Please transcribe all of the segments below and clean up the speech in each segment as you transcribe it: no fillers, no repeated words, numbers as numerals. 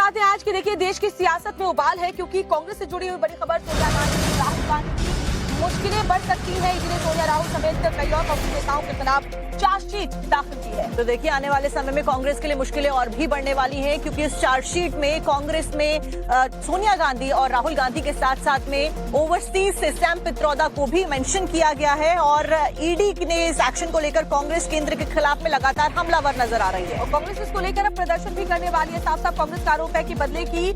बताते हैं आज की देखिए देश की सियासत में उबाल है, क्योंकि कांग्रेस से जुड़ी हुई बड़ी खबर सोनिया गांधी, राहुल गांधी की मुश्किलें बढ़ सकती है। ईडी ने सोनिया, राहुल समेत कई और कांग्रेस नेताओं के खिलाफ चार्जशीट दाखिल की है। तो देखिए आने वाले समय में कांग्रेस के लिए मुश्किलें और भी बढ़ने वाली हैं, क्योंकि इस चार्जशीट में कांग्रेस में सोनिया गांधी और राहुल गांधी के साथ साथ में ओवरसीज से सैम पित्रोदा को भी मेंशन किया गया है। और ईडी ने इस एक्शन को लेकर कांग्रेस केंद्र के खिलाफ में लगातार हमलावर नजर आ रही है और कांग्रेस इसको लेकर अब प्रदर्शन भी करने वाली है। साफ साफ कांग्रेस का आरोप है कि बदले की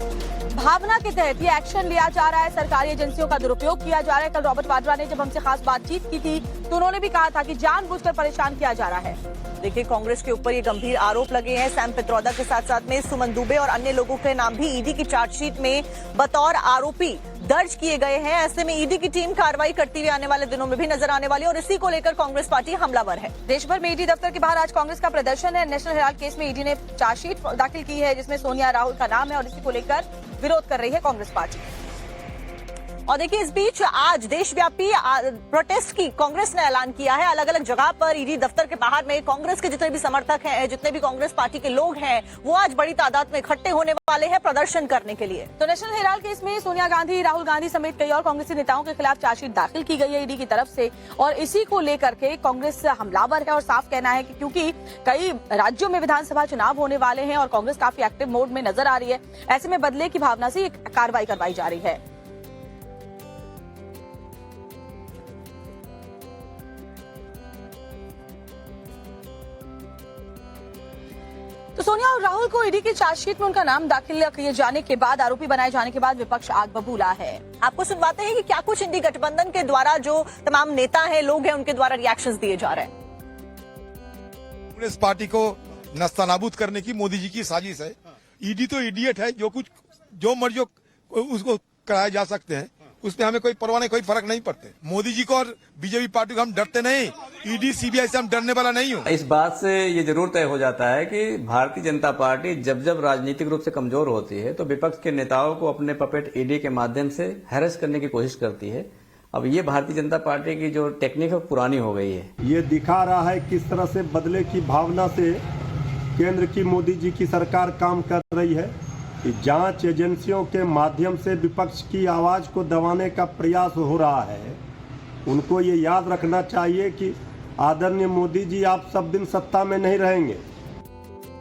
भावना के तहत ये एक्शन लिया जा रहा है, सरकारी एजेंसियों का दुरुपयोग किया जा रहा है। कल रॉबर्ट वाड्रा ने जब हमसे खास बातचीत की थी तो उन्होंने भी कहा था कि जानबूझकर परेशान किया जा रहा है। देखिए कांग्रेस के ऊपर ये गंभीर आरोप लगे हैं। सैम पित्रोदा के साथ साथ में सुमन दुबे और अन्य लोगों के नाम भी ईडी की चार्जशीट में बतौर आरोपी दर्ज किए गए हैं। ऐसे में ईडी की टीम कार्रवाई करती हुई आने वाले दिनों में भी नजर आने वाली है और इसी को लेकर कांग्रेस पार्टी हमलावर है। देश भर में ईडी दफ्तर के बाहर आज कांग्रेस का प्रदर्शन है। नेशनल हेराल्ड केस में ईडी ने चार्जशीट दाखिल की है, जिसमें सोनिया, राहुल का नाम है और इसी को लेकर विरोध कर रही है कांग्रेस पार्टी। और देखिए इस बीच आज देशव्यापी प्रोटेस्ट की कांग्रेस ने ऐलान किया है। अलग अलग जगह पर ईडी दफ्तर के बाहर में कांग्रेस के जितने भी समर्थक हैं, जितने भी कांग्रेस पार्टी के लोग हैं, वो आज बड़ी तादाद में इकट्ठे होने वाले हैं प्रदर्शन करने के लिए। तो नेशनल हेराल्ड केस में सोनिया गांधी, राहुल गांधी समेत कई और कांग्रेसी नेताओं के खिलाफ चार्जशीट दाखिल की गई है ईडी की तरफ से, और इसी को लेकर के कांग्रेस हमलावर है और साफ कहना है कि क्योंकि कई राज्यों में विधानसभा चुनाव होने वाले हैं और कांग्रेस काफी एक्टिव मोड में नजर आ रही है, ऐसे में बदले की भावना से कार्रवाई करवाई जा रही है। तो सोनिया और राहुल को ईडी की चार्जशीट में उनका नाम दाखिल किए जाने के बाद, आरोपी बनाए जाने के बाद विपक्ष आग बबूला है। आपको सुनवाते हैं कि क्या कुछ इंडी गठबंधन के द्वारा जो तमाम नेता हैं, लोग हैं, उनके द्वारा रिएक्शंस दिए जा रहे हैं। कांग्रेस पार्टी को नस्तानाबूद करने की मोदी जी की साजिश है। ईडी तो इडियट है, जो मर्जी उसको कराए जा सकते हैं, उसमें हमें कोई परवाह नहीं, कोई फर्क नहीं पड़ते। मोदी जी को और बीजेपी पार्टी को हम डरते नहीं, ईडी सीबीआई से हम डरने वाला नहीं हूँ। इस बात से ये जरूर तय हो जाता है कि भारतीय जनता पार्टी जब जब राजनीतिक रूप से कमजोर होती है तो विपक्ष के नेताओं को अपने पपेट ईडी के माध्यम से हैरेस करने की कोशिश करती है। अब ये भारतीय जनता पार्टी की जो टेक्निक है पुरानी हो गई है। ये दिखा रहा है किस तरह से बदले की भावना से केंद्र की मोदी जी की सरकार काम कर रही है। जांच एजेंसियों के माध्यम से विपक्ष की आवाज को दबाने का प्रयास हो रहा है। उनको ये याद रखना चाहिए कि आदरणीय मोदी जी आप सब दिन सत्ता में नहीं रहेंगे।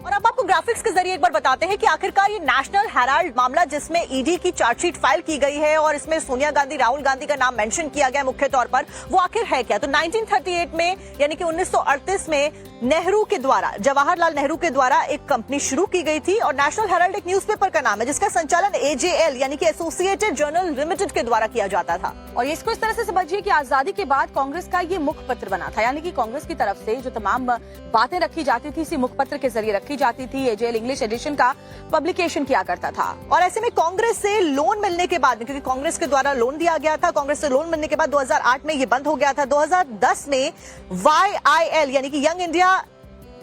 और अब आपको ग्राफिक्स के जरिए एक बार बताते हैं कि आखिरकार ये नेशनल हेराल्ड मामला जिसमें ईडी की चार्जशीट फाइल की गई है और इसमें सोनिया गांधी, राहुल गांधी का नाम मेंशन किया गया मुख्य तौर पर, वो आखिर है क्या। तो 1938 में यानी कि 1938 में नेहरू के द्वारा, जवाहरलाल नेहरू के द्वारा एक कंपनी शुरू की गई थी और नेशनल हेराल्ड एक न्यूज़पेपर का नाम है जिसका संचालन एजेएल यानी कि एसोसिएटेड जर्नल लिमिटेड के द्वारा किया जाता था। और इसको इस तरह से समझिए कि आजादी के बाद कांग्रेस का ये मुखपत्र बना था, यानी कि कांग्रेस की तरफ से जो तमाम बातें रखी जाती थी इसी मुखपत्र के जरिए रखी जाती थी। एजेएल इंग्लिश एडिशन का पब्लिकेशन किया करता था। और ऐसे में कांग्रेस से लोन मिलने के बाद, क्योंकि कांग्रेस के द्वारा लोन दिया गया था, कांग्रेस से लोन मिलने के बाद 2008 में ये बंद हो गया था। 2010 में YIL यानी कि यंग इंडिया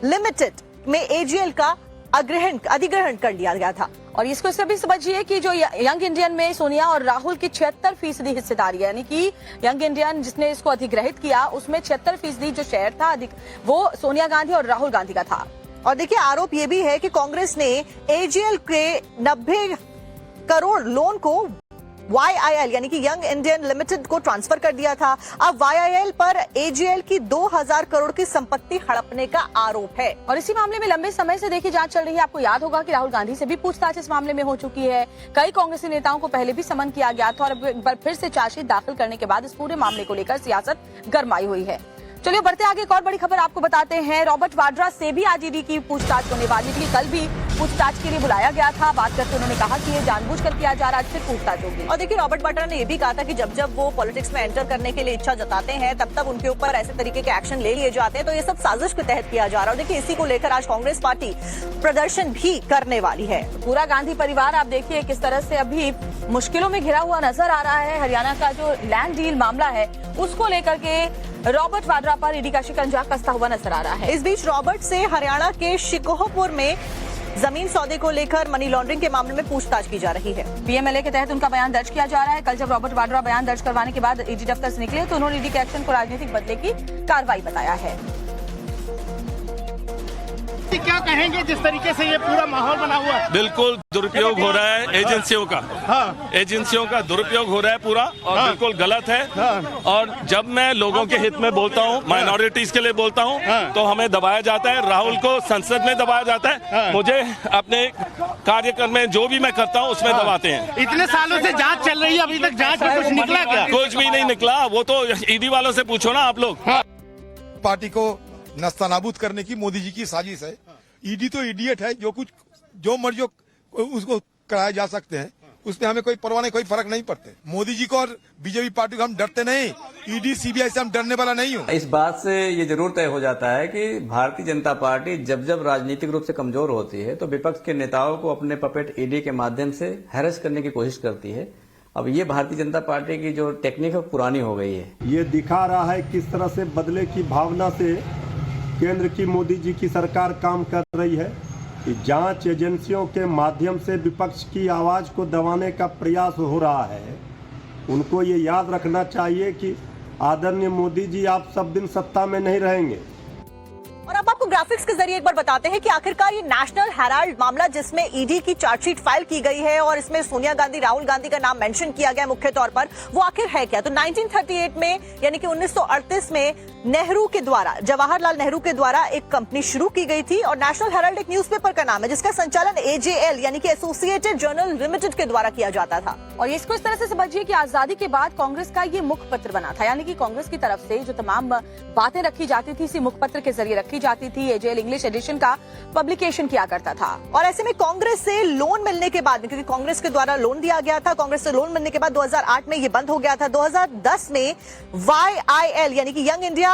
लिमिटेड में एजेएल का अधिग्रहण कर लिया गया था। और इसको इससे भी समझिए कि जो यंग इंडियन में सोनिया और राहुल की 76% हिस्सेदारी है, यानी कि यंग इंडियन जिसने इसको अधिग्रहित किया उसमें 76% जो शेयर था वो सोनिया गांधी और राहुल गांधी का था। और देखिए आरोप ये भी है कि कांग्रेस ने एजेएल के 90 करोड़ लोन को YIL यानी कि यंग इंडियन लिमिटेड को ट्रांसफर कर दिया था। अब YIL पर एजेएल की 2000 करोड़ की संपत्ति हड़पने का आरोप है। और इसी मामले में लंबे समय से देखिए जांच चल रही है। आपको याद होगा कि राहुल गांधी से भी पूछताछ इस मामले में हो चुकी है। कई कांग्रेसी नेताओं को पहले भी समन किया गया था और अब एक बार फिर से चार्जशीट दाखिल करने के बाद इस पूरे मामले को लेकर सियासत गरमाई हुई है। चलिए बढ़ते आगे, एक और बड़ी खबर आपको बताते हैं। रॉबर्ट वाड्रा से भी आज ईडी की पूछताछ होने वाली थी। कल भी पूछताछ के लिए बुलाया गया था। बात करते उन्होंने कहा कि ये जानबूझकर किया जा रहा है, फिर पूछताछ होगी। और देखिए रॉबर्ट वाड्रा ने ये भी कहा था कि जब जब वो पॉलिटिक्स में एंटर करने के लिए इच्छा जताते हैं तब तब उनके ऊपर ऐसे तरीके के एक्शन ले लिए जाते हैं। तो ये सब साजिश के तहत किया जा रहा है। और देखिए इसी को लेकर आज कांग्रेस पार्टी प्रदर्शन भी करने वाली है। पूरा गांधी परिवार आप देखिए किस तरह से अभी मुश्किलों में घिरा हुआ नजर आ रहा है। हरियाणा का जो लैंड डील मामला है उसको लेकर के रॉबर्ट वाड्रा पर ईडी का शिकंजा कसता हुआ नजर आ रहा है। इस बीच रॉबर्ट से हरियाणा के शिकोहपुर में जमीन सौदे को लेकर मनी लॉन्ड्रिंग के मामले में पूछताछ की जा रही है। पीएमएलए के तहत उनका बयान दर्ज किया जा रहा है। कल जब रॉबर्ट वाड्रा बयान दर्ज करवाने के बाद ईडी दफ्तर से निकले तो उन्होंने ईडी के एक्शन को राजनीतिक बदले की कार्रवाई बताया है। क्या कहेंगे जिस तरीके से ये पूरा माहौल बना हुआ है? बिल्कुल दुरुपयोग हो रहा है एजेंसियों का। हाँ। एजेंसियों का दुरुपयोग हो रहा है पूरा और हाँ। बिल्कुल गलत है। हाँ। और जब मैं लोगों के हित में बोलता हूँ, माइनॉरिटीज के लिए बोलता हूँ, हाँ। तो हमें दबाया जाता है। राहुल को संसद में दबाया जाता है। हाँ। मुझे अपने कार्यक्रम में जो भी मैं करता हूँ उसमें दबाते हैं। इतने सालों से जांच चल रही है, अभी तक जांच में कुछ निकला क्या? कुछ भी नहीं निकला। वो तो ईडी वालों से पूछो ना आप लोग। पार्टी को नस्तानाबूद करने की मोदी जी की साजिश है। ईडी तो इडियट है, जो मर्जी उसको कराए जा सकते हैं, उसमें हमें कोई परवाह नहीं, कोई फर्क नहीं पड़ते। मोदी जी को और बीजेपी पार्टी को हम डरते नहीं, ईडी सीबीआई से हम डरने वाला नहीं हूँ। इस बात से ये जरूर तय हो जाता है कि भारतीय जनता पार्टी जब जब राजनीतिक रूप से कमजोर होती है तो विपक्ष के नेताओं को अपने पपेट ईडी के माध्यम से हैरेस करने की कोशिश करती है। अब ये भारतीय जनता पार्टी की जो टेक्निक है पुरानी हो गई है। ये दिखा रहा है किस तरह से बदले की भावना से केंद्र की मोदी जी की सरकार काम कर रही है कि जांच एजेंसियों के माध्यम से विपक्ष की आवाज को दबाने का प्रयास हो रहा है। उनको ये याद रखना चाहिए कि आदरणीय मोदी जी आप सब दिन सत्ता में नहीं रहेंगे। और अब आपको ग्राफिक्स के जरिए एक बार बताते हैं कि आखिरकार ये नेशनल हेराल्ड मामला जिसमें ईडी की चार्जशीट फाइल की गई है और इसमें सोनिया गांधी राहुल गांधी का नाम मेंशन किया गया मुख्य तौर पर, वो आखिर है क्या? तो 1938 में यानी कि 1938 में नेहरू के द्वारा, जवाहरलाल नेहरू के द्वारा एक कंपनी शुरू की गई थी और नेशनल हेराल्ड एक न्यूज़पेपर का नाम है जिसका संचालन एजेएल यानी कि एसोसिएटेड जर्नल लिमिटेड के द्वारा किया जाता था। और इसको इस तरह से समझिए कि आजादी के बाद कांग्रेस का ये मुखपत्र बना था, यानी कि कांग्रेस की तरफ से जो तमाम बातें रखी जाती थी इसी मुखपत्र के जरिए रखी जाती थी। एजेएल इंग्लिश एडिशन का पब्लिकेशन किया करता था। और ऐसे में कांग्रेस से लोन मिलने के बाद, क्योंकि कांग्रेस के द्वारा लोन दिया गया था, कांग्रेस से लोन मिलने के बाद 2008 में ये बंद हो गया था। 2010 में YIL यानी कि यंग इंडिया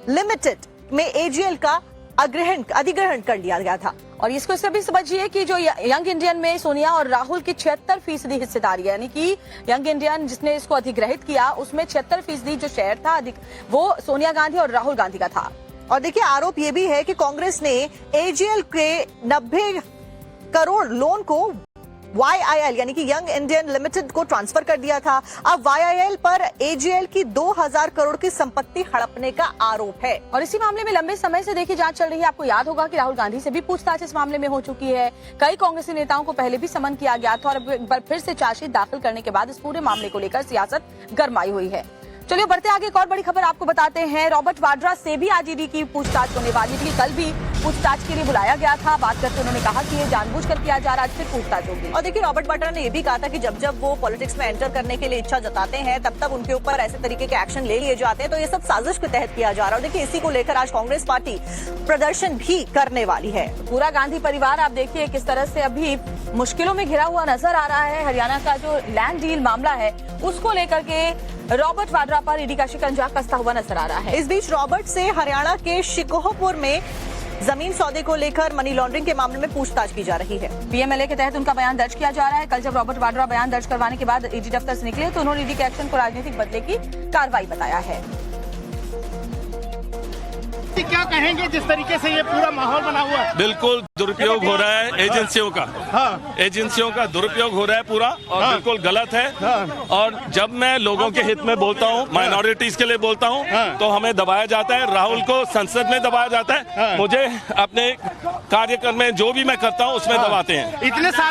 लिमिटेड में एजेएल का अधिग्रहण कर लिया गया था। और इसको इससे भी समझिए कि जो यंग इंडियन में सोनिया और राहुल की 76% हिस्सेदारी है, यानी कि यंग इंडियन जिसने इसको अधिग्रहित किया उसमें 76% जो शेयर था वो सोनिया गांधी और राहुल गांधी का था। और देखिए आरोप ये भी है कि कांग्रेस ने एजेएल के 90 करोड़ लोन को YIL यानी कि यंग इंडियन लिमिटेड को ट्रांसफर कर दिया था। अब YIL पर एजेएल की 2000 करोड़ की संपत्ति हड़पने का आरोप है। और इसी मामले में लंबे समय से देखिए जांच चल रही है। आपको याद होगा कि राहुल गांधी से भी पूछताछ इस मामले में हो चुकी है। कई कांग्रेसी नेताओं को पहले भी समन किया गया था और अब एक बार फिर से चार्जशीट दाखिल करने के बाद इस पूरे मामले को लेकर सियासत गरमाई हुई है। चलिए बढ़ते आगे, एक और बड़ी खबर आपको बताते हैं। रॉबर्ट वाड्रा से भी आज ईडी की पूछताछ होने वाली थी। कल भी पूछताछ के लिए बुलाया गया था। बात करते उन्होंने कहा कि ये जानबूझकर किया जा रहा है, आज फिर पूछताछ होगी। और देखिए रॉबर्ट वाड्रा ने यह भी कहा था कि जब जब वो पॉलिटिक्स में एंटर करने के लिए इच्छा जताते हैं तब तब उनके ऊपर ऐसे तरीके के एक्शन ले लिए जाते हैं। तो ये सब साजिश के तहत किया जा रहा है। और देखिए इसी को लेकर आज कांग्रेस पार्टी प्रदर्शन भी करने वाली है। पूरा गांधी परिवार आप देखिए किस तरह से अभी मुश्किलों में घिरा हुआ नजर आ रहा है। हरियाणा का जो लैंड डील मामला है उसको लेकर के रॉबर्ट वाड्रा पर ईडी का शिकंजा कसता हुआ नजर आ रहा है। इस बीच रॉबर्ट से हरियाणा के शिकोहपुर में जमीन सौदे को लेकर मनी लॉन्ड्रिंग के मामले में पूछताछ की जा रही है। पीएमएलए के तहत उनका बयान दर्ज किया जा रहा है। कल जब रॉबर्ट वाड्रा बयान दर्ज करवाने के बाद ईडी दफ्तर से निकले तो उन्होंने ईडी के एक्शन को राजनीतिक बदले की कार्रवाई बताया है। क्या कहेंगे जिस तरीके से ये पूरा माहौल बना हुआ है? बिल्कुल दुरुपयोग हो रहा है एजेंसियों का। हाँ। एजेंसियों का दुरुपयोग हो रहा है पूरा और हाँ। बिल्कुल गलत है। हाँ। और जब मैं लोगों के हित में बोलता हूँ, माइनॉरिटीज के लिए बोलता हूँ, हाँ। तो हमें दबाया जाता है। राहुल को संसद में दबाया जाता है। हाँ। मुझे अपने कार्यक्रम में जो भी मैं करता हूँ उसमें दबाते हैं। इतने साल